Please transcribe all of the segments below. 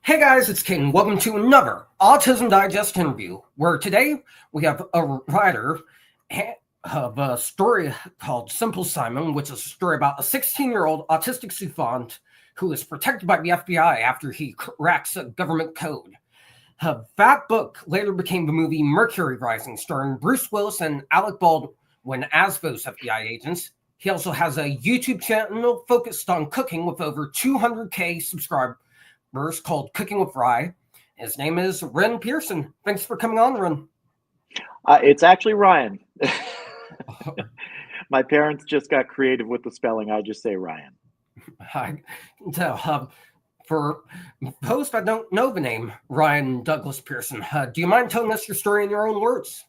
Hey guys, it's King. Welcome to another Autism Digest interview, where today we have a writer of a story called Simple Simon, which is a story about a 16-year-old autistic savant who is protected by the FBI after he cracks a government code. That book later became the movie Mercury Rising, starring Bruce Willis and Alec Baldwin as those FBI agents. He also has a YouTube channel focused on cooking with over 200K subscribers called Cooking with Rye. His name is Ryne Pearson. Thanks for coming on, Ryne. It's actually Ryan. My parents just got creative with the spelling. I just say Ryan. I can tell. For those that don't know the name Ryne Douglas Pearson, do you mind telling us your story in your own words?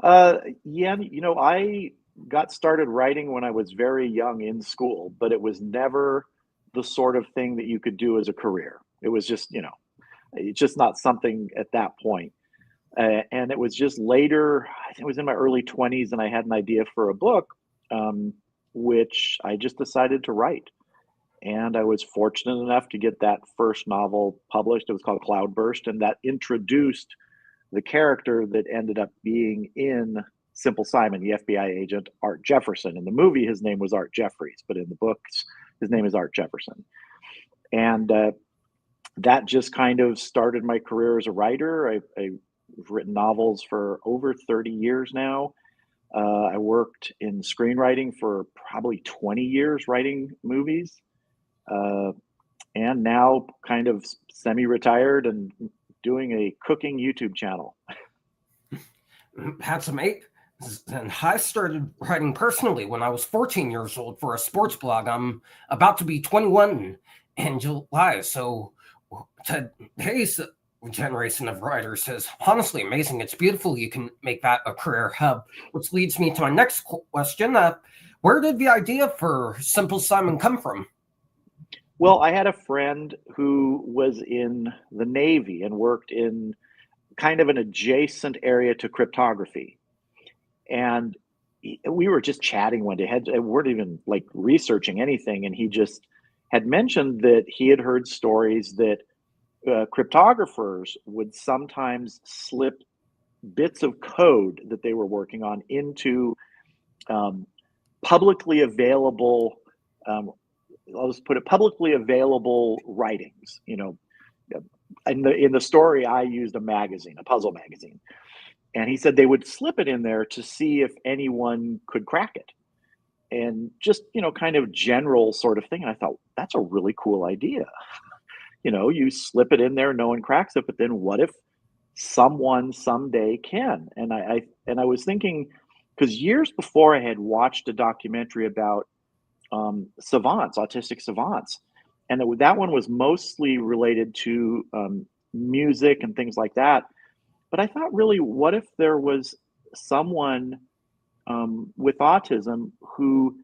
Yeah, I got started writing when I was very young in school, but it was never the sort of thing that you could do as a career. It was just, it's just not something at that point. And it was just later, I think it was in my early 20s, and I had an idea for a book, which I just decided to write. And I was fortunate enough to get that first novel published. It was called Cloudburst, and that introduced the character that ended up being in Simple Simon, the FBI agent, Art Jefferson. In the movie, his name was Art Jeffries, but in the books, his name is Art Jefferson. And that just kind of started my career as a writer. I've written novels for over 30 years now. I worked in screenwriting for probably 20 years, writing movies. And now kind of semi-retired and doing a cooking YouTube channel. That's amazing. And I started writing personally when I was 14 years old for a sports blog. I'm about to be 21 in July. So today's generation of writers is honestly amazing. It's beautiful you can make that a career, which leads me to my next question. Where did the idea for Simple Simon come from? Well, I had a friend who was in the Navy and worked in kind of an adjacent area to cryptography. And we were just chatting one day, we weren't even like researching anything. And he just had mentioned that he had heard stories that cryptographers would sometimes slip bits of code that they were working on into publicly available, I'll just put it, publicly available writings. In the story, I used a magazine, a puzzle magazine. And he said they would slip it in there to see if anyone could crack it. And just, kind of general sort of thing. And I thought, that's a really cool idea. You slip it in there, no one cracks it, but then what if someone someday can? And I was thinking, because years before I had watched a documentary about savants, autistic savants. And that one was mostly related to music and things like that. But I thought, really, what if there was someone with autism who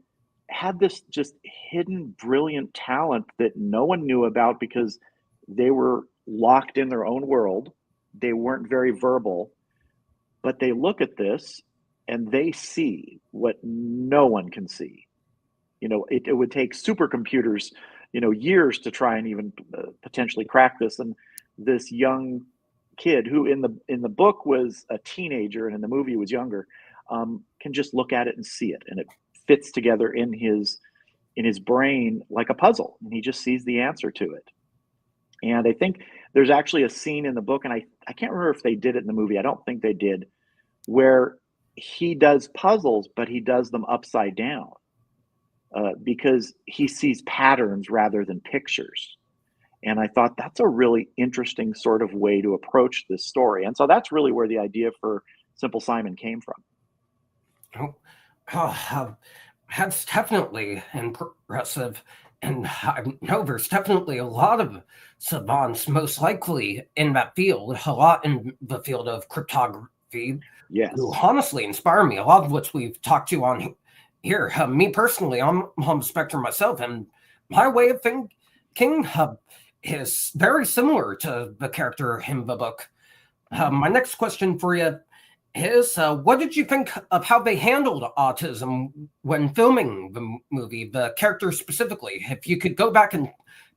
had this just hidden, brilliant talent that no one knew about because they were locked in their own world. They weren't very verbal, but they look at this and they see what no one can see. It would take supercomputers, years to try and even potentially crack this. And this young kid who in the book was a teenager and in the movie was younger, can just look at it and see it, and it fits together in his brain like a puzzle, and he just sees the answer to it. And I think there's actually a scene in the book, and I can't remember if they did it in the movie. I don't think they did, where he does puzzles, but he does them upside down because he sees patterns rather than pictures. And I thought that's a really interesting sort of way to approach this story. And so that's really where the idea for Simple Simon came from. That's definitely impressive. And I know there's definitely a lot of savants, most likely in that field, a lot in the field of cryptography, yes, who honestly inspire me. A lot of which we've talked to on here. Me personally, I'm on the spectrum myself, and my way of thinking is very similar to the character in the book. My next question for you is, what did you think of how they handled autism when filming the movie, the character specifically? If you could go back in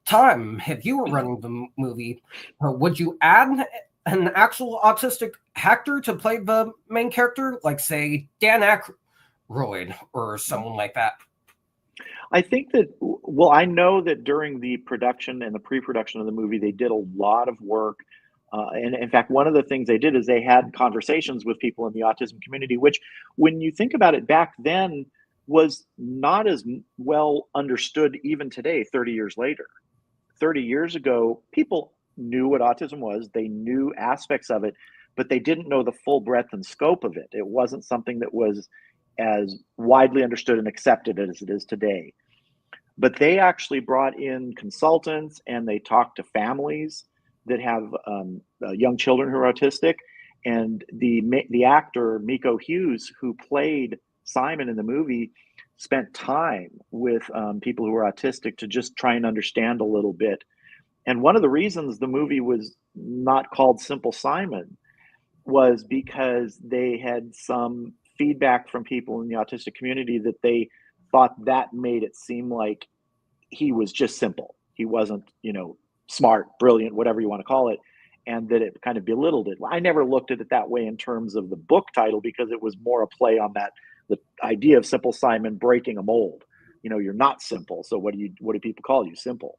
time, if you were running the movie, would you add an actual autistic actor to play the main character, like say Dan Aykroyd or someone like that? I think that, well, I know that during the production and the pre-production of the movie, they did a lot of work. And in fact, one of the things they did is they had conversations with people in the autism community, which, when you think about it, back then was not as well understood even today, 30 years later. 30 years ago, people knew what autism was, they knew aspects of it, but they didn't know the full breadth and scope of it. It wasn't something that was as widely understood and accepted as it is today. But they actually brought in consultants, and they talked to families that have young children who are autistic. And the actor Miko Hughes, who played Simon in the movie, spent time with people who are autistic to just try and understand a little bit. And one of the reasons the movie was not called Simple Simon was because they had some feedback from people in the autistic community that they thought that made it seem like he was just simple. He wasn't, smart, brilliant, whatever you want to call it, and that it kind of belittled it. I never looked at it that way in terms of the book title, because it was more a play on the idea of Simple Simon breaking a mold. You're not simple, so what do people call you? Simple.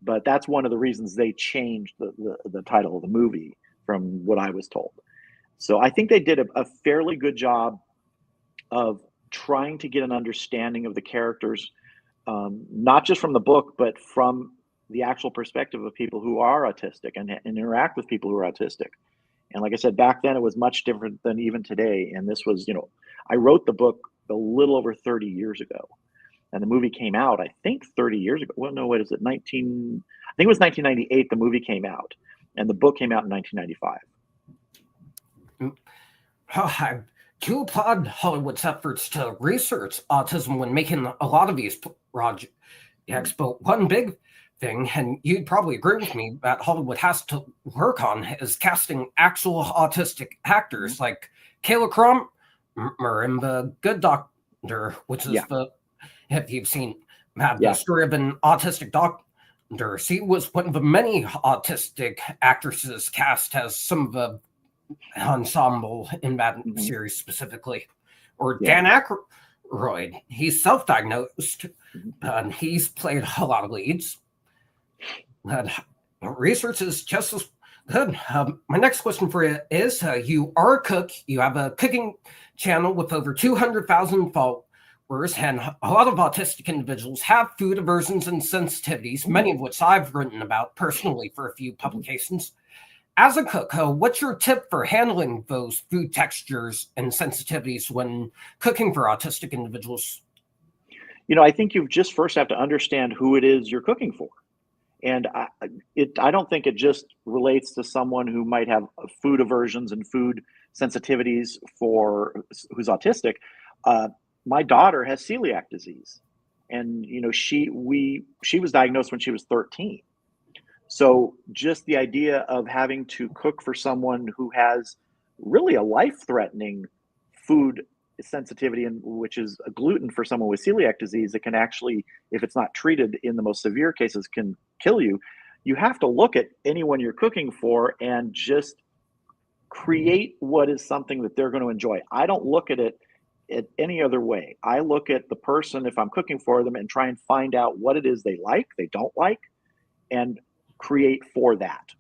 But that's one of the reasons they changed the title of the movie, from what I was told. So I think they did a fairly good job of trying to get an understanding of the characters, not just from the book, but from the actual perspective of people who are autistic and interact with people who are autistic. And like I said, back then it was much different than even today. And this was, I wrote the book a little over 30 years ago. And the movie came out, I think, 30 years ago. Well, no, what is it? I think it was 1998 the movie came out. And the book came out in 1995. I do applaud Hollywood's efforts to research autism when making a lot of these projects. But one big thing, and you'd probably agree with me, that Hollywood has to work on is casting actual autistic actors, like Kayla Cromer in The Good Doctor, which is if you've seen the story of an autistic doctor. She was one of the many autistic actresses cast as some of the ensemble in that series specifically. Or Dan Aykroyd, he's self-diagnosed, and he's played a lot of leads. And research is just as good. My next question for you is, you are a cook, you have a cooking channel with over 200,000 followers, and a lot of autistic individuals have food aversions and sensitivities, many of which I've written about personally for a few publications. As a cook, what's your tip for handling those food textures and sensitivities when cooking for autistic individuals? I think you just first have to understand who it is you're cooking for. And I don't think it just relates to someone who might have food aversions and food sensitivities who's autistic. My daughter has celiac disease, and she was diagnosed when she was 13. So just the idea of having to cook for someone who has really a life-threatening food sensitivity, and which is a gluten for someone with celiac disease, that can actually, if it's not treated in the most severe cases, can kill you. You have to look at anyone you're cooking for and just create what is something that they're going to enjoy. I don't look at it at any other way. I look at the person, if I'm cooking for them, and try and find out what it is they like, they don't like, and create for that.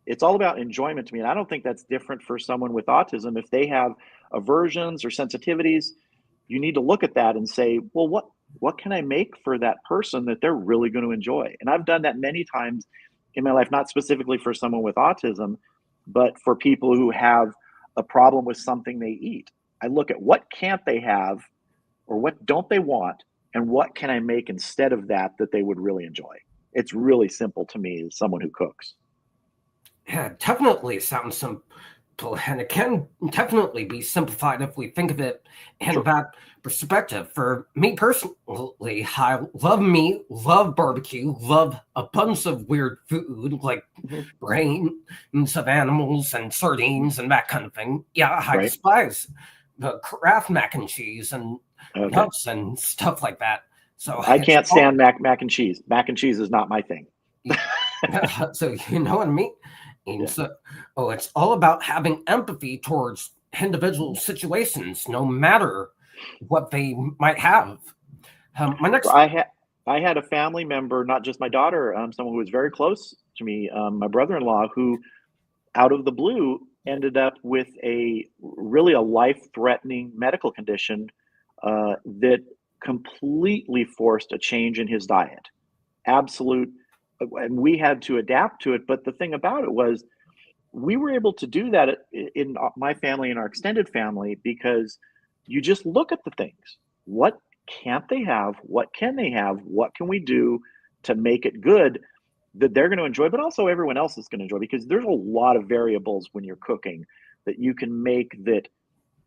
It's all about enjoyment to me. And I don't think that's different for someone with autism. If they have aversions or sensitivities, you need to look at that and say, well, what can I make for that person that they're really going to enjoy? And I've done that many times in my life, not specifically for someone with autism, but for people who have a problem with something they eat. I look at what can't they have, or what don't they want, and what can I make instead of that they would really enjoy. It's really simple to me as someone who cooks. Yeah, it definitely sounds simple, and it can definitely be simplified if we think of it in that perspective. For me personally, I love meat, love barbecue, love a bunch of weird food like brains of animals and sardines and that kind of thing. Yeah, I despise the Kraft mac and cheese and nuts and stuff like that. So I can't stand mac and cheese. Mac and cheese is not my thing. So you know what I mean? And Yeah. so, it's all about having empathy towards individual situations, no matter what they might have. My So next, I had a family member, not just my daughter, someone who was very close to me, my brother-in-law, who out of the blue ended up with a really a life-threatening medical condition that completely forced a change in his diet. Absolute, and we had to adapt to it. But the thing about it was, we were able to do that in my family and our extended family because you just look at the things. What can't they have? What can they have? What can we do to make it good that they're going to enjoy, but also everyone else is going to enjoy? Because there's a lot of variables when you're cooking that you can make that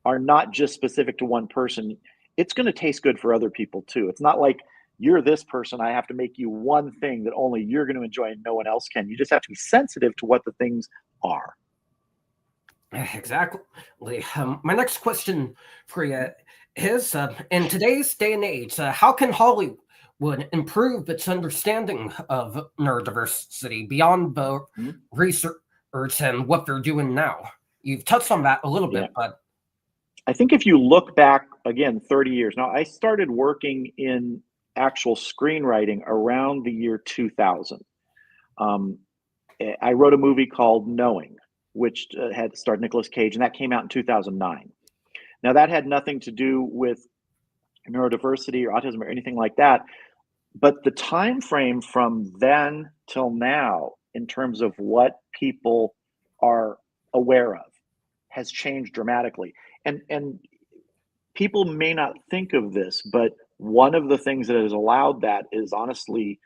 are not just specific to one person. It's going to taste good for other people too. It's not like you're this person, I have to make you one thing that only you're going to enjoy and no one else can. You just have to be sensitive to what the things are. exactly. My next question for you is, in today's day and age, how can Hollywood improve its understanding of neurodiversity beyond the Mhm. research and what they're doing now? You've touched on that a little Yeah. bit, but I think if you look back again 30 years, now I started working in actual screenwriting around the year 2000. Um, I wrote a movie called Knowing, which had starred Nicolas Cage, and that came out in 2009. Now, that had nothing to do with neurodiversity or autism or anything like that, but the time frame from then till now, in terms of what people are aware of, has changed dramatically. And people may not think of this, but one of the things that has allowed that is honestly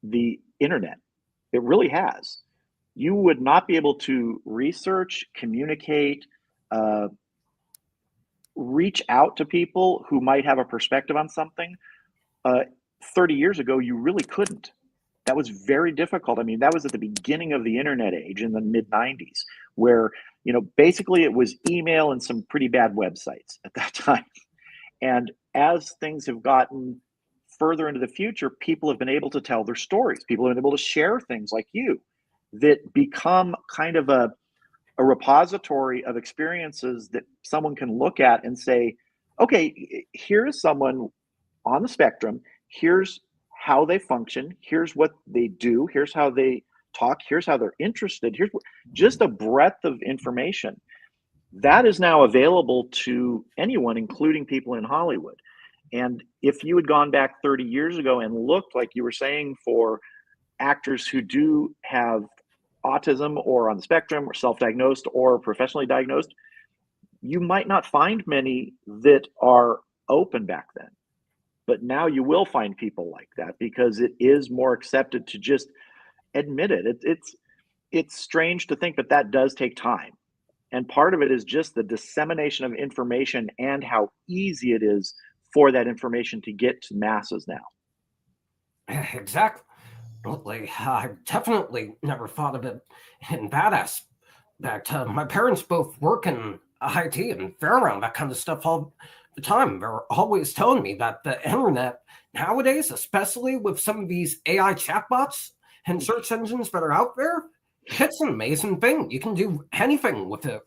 the internet. It really has. You would not be able to research, communicate, uh, reach out to people who might have a perspective on something. Uh, 30 years ago, you really couldn't. That was very difficult. I mean, that was at the beginning of the internet age in the mid 90s, where, basically it was email and some pretty bad websites at that time. And as things have gotten further into the future, people have been able to tell their stories. People have been able to share things like you that become kind of a repository of experiences that someone can look at and say, okay, here is someone on the spectrum. Here's how they function. Here's what they do. Here's how they talk. Here's how they're interested. Just a breadth of information that is now available to anyone, including people in Hollywood. And if you had gone back 30 years ago and looked, like you were saying, for actors who do have autism or on the spectrum or self-diagnosed or professionally diagnosed, you might not find many that are open back then. But now you will find people like that because it is more accepted to just admit it. It's strange to think, but that does take time. And part of it is just the dissemination of information and how easy it is for that information to get to masses now. exactly. I definitely never thought of it in that aspect. My parents both work in IT and they're around that kind of stuff all the time. They're always telling me that the internet nowadays, especially with some of these AI chatbots and search engines that are out there, it's an amazing thing. You can do anything with it,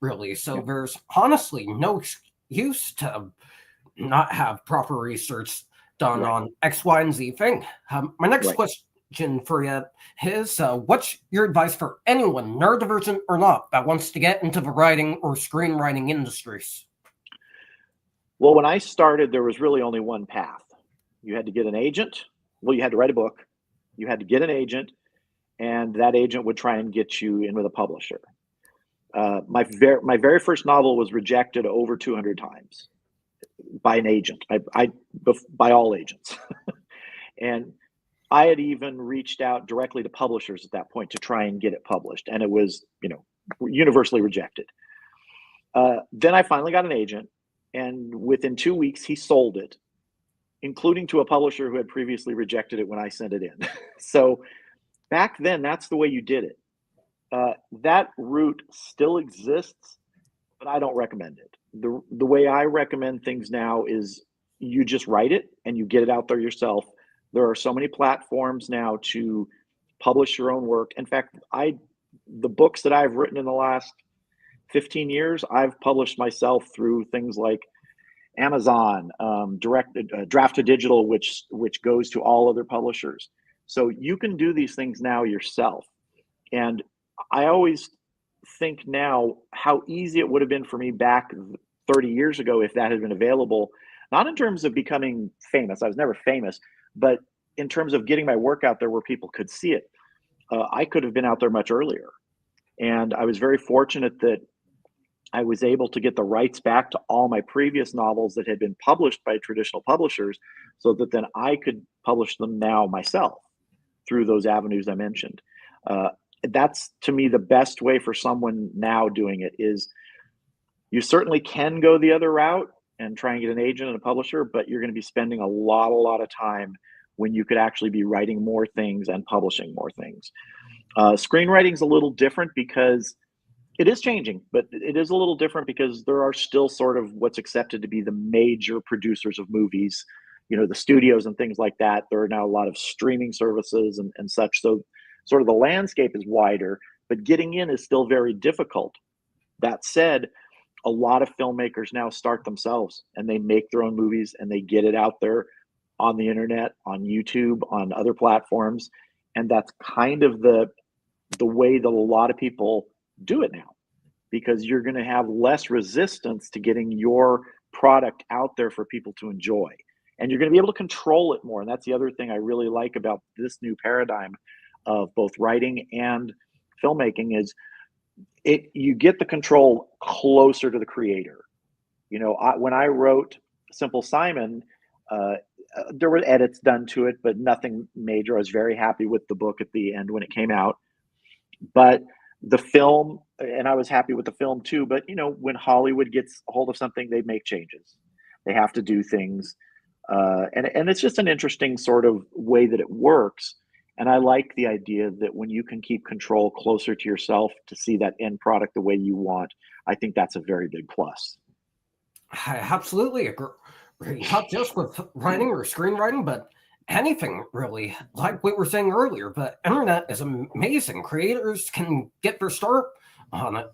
really. So Yeah. there's honestly no excuse to not have proper research done Right. on X, Y, and Z thing. My next Right. question for you is, what's your advice for anyone, neurodivergent or not, that wants to get into the writing or screenwriting industries? Well, when I started, there was really only one path. You had to get an agent. Well, you had to write a book. You had to get an agent, and that agent would try and get you in with a publisher. My very first novel was rejected over 200 times by an agent, by all agents. And I had even reached out directly to publishers at that point to try and get it published, and it was, universally rejected. Then I finally got an agent, and within 2 weeks, he sold it, including to a publisher who had previously rejected it when I sent it in. So back then, that's the way you did it. That route still exists, but I don't recommend it. The way I recommend things now is you just write it and you get it out there yourself. There are so many platforms now to publish your own work. In fact, the books that I've written in the last 15 years, I've published myself through things like Amazon, Draft to Digital, which goes to all other publishers. So you can do these things now yourself. And I always think now how easy it would have been for me back 30 years ago if that had been available, not in terms of becoming famous. I was never famous, but in terms of getting my work out there where people could see it. I could have been out there much earlier. And I was very fortunate that I was able to get the rights back to all my previous novels that had been published by traditional publishers, so that then I could publish them now myself through those avenues I mentioned. That's, to me, the best way for someone now doing it. Is you certainly can go the other route and try and get an agent and a publisher, but you're going to be spending a lot of time when you could actually be writing more things and publishing more things. Screenwriting is a little different because it is changing, but it is a little different because there are still sort of what's accepted to be the major producers of movies, the studios and things like that. There are now a lot of streaming services and such. So sort of the landscape is wider, but getting in is still very difficult. That said, a lot of filmmakers now start themselves and they make their own movies and they get it out there on the internet, on YouTube, on other platforms. And that's kind of the way that a lot of people do it now, because you're going to have less resistance to getting your product out there for people to enjoy. And you're going to be able to control it more. And that's the other thing I really like about this new paradigm of both writing and filmmaking is you get the control closer to the creator. When I wrote Simple Simon, there were edits done to it, but nothing major. I was very happy with the book at the end when it came out. But the film, and I was happy with the film too, but when Hollywood gets a hold of something, they make changes. They have to do things. And it's just an interesting sort of way that it works. And I like the idea that when you can keep control closer to yourself to see that end product the way you want, I think that's a very big plus. I absolutely agree. Not just with writing or screenwriting, but anything really. Like we were saying earlier, the internet is amazing. Creators can get their start on it,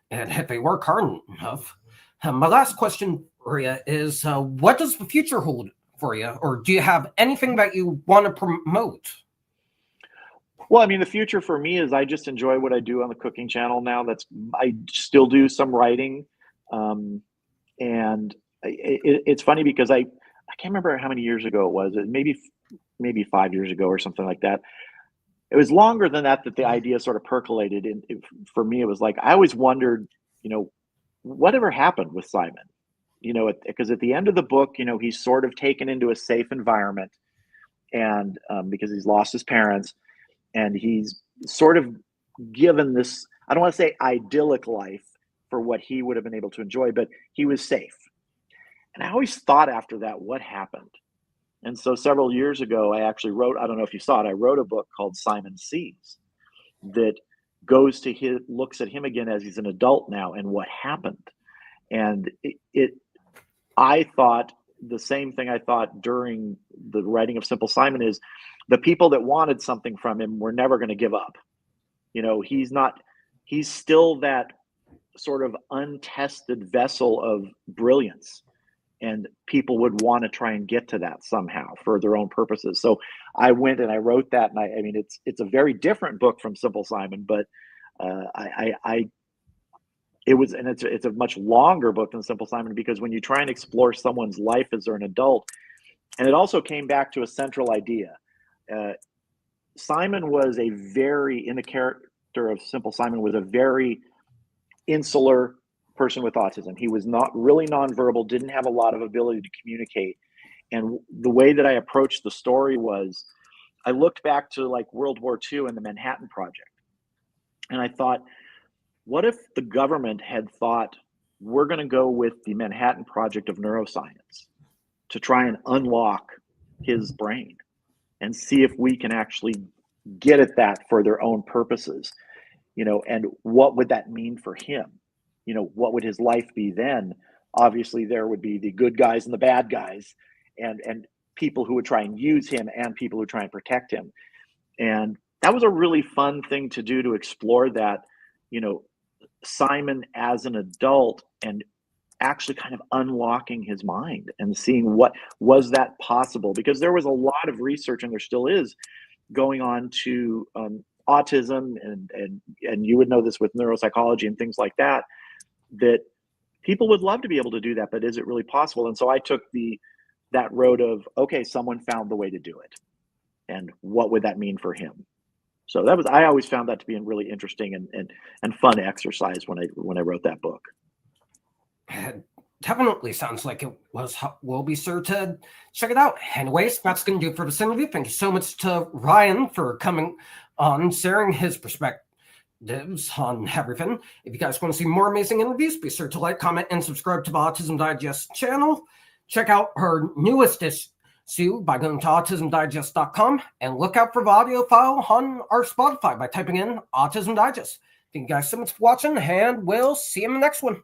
and if they work hard enough. My last question for you is, what does the future hold for you? Or do you have anything that you want to promote? Well, I mean, the future for me is I just enjoy what I do on the cooking channel now. I still do some writing. And it's funny because I can't remember how many years ago it was. Maybe 5 years ago or something like that. It was longer than that the idea sort of percolated. And for me, it was like, I always wondered, whatever happened with Simon, because at the end of the book, he's sort of taken into a safe environment, and because he's lost his parents, and he's sort of given this, I don't want to say idyllic life for what he would have been able to enjoy, but he was safe. And I always thought after that, what happened? And so several years ago, I actually wrote, I don't know if you saw it, I wrote a book called Simon Sees that looks at him again as he's an adult now and what happened. And I thought the same thing I thought during the writing of Simple Simon is the people that wanted something from him were never going to give up. He's still that sort of untested vessel of brilliance. And people would want to try and get to that somehow for their own purposes. So I went and I wrote that, and I mean, it's a very different book from Simple Simon, but it's a much longer book than Simple Simon, because when you try and explore someone's life as they're an adult, and it also came back to a central idea. Simon was in the character of Simple Simon, was a very insular person with autism. He was not really nonverbal, didn't have a lot of ability to communicate. And the way that I approached the story was I looked back to like World War II and the Manhattan Project. And I thought, what if the government had thought, we're going to go with the Manhattan Project of neuroscience to try and unlock his brain and see if we can actually get at that for their own purposes, and what would that mean for him? What would his life be then? Obviously, there would be the good guys and the bad guys, and people who would try and use him and people who try and protect him. And that was a really fun thing to do, to explore that, Simon as an adult, and actually kind of unlocking his mind and seeing what was that possible, because there was a lot of research, and there still is, going on to autism, and you would know this with neuropsychology and things like that, that people would love to be able to do that, but is it really possible? And so I took that road of, okay, someone found the way to do it, and what would that mean for him? So I always found that to be a really interesting and fun exercise when I wrote that book. It definitely sounds like it was. We'll be sure to check it out. Anyways, that's going to do for this interview. Thank you so much to Ryan for coming on, sharing his perspectives on everything. If you guys want to see more amazing interviews, be sure to like, comment, and subscribe to the Autism Digest channel. Check out her newest issue by going to autismdigest.com, and look out for the audio file on our Spotify by typing in Autism Digest. Thank you guys so much for watching, and we'll see you in the next one.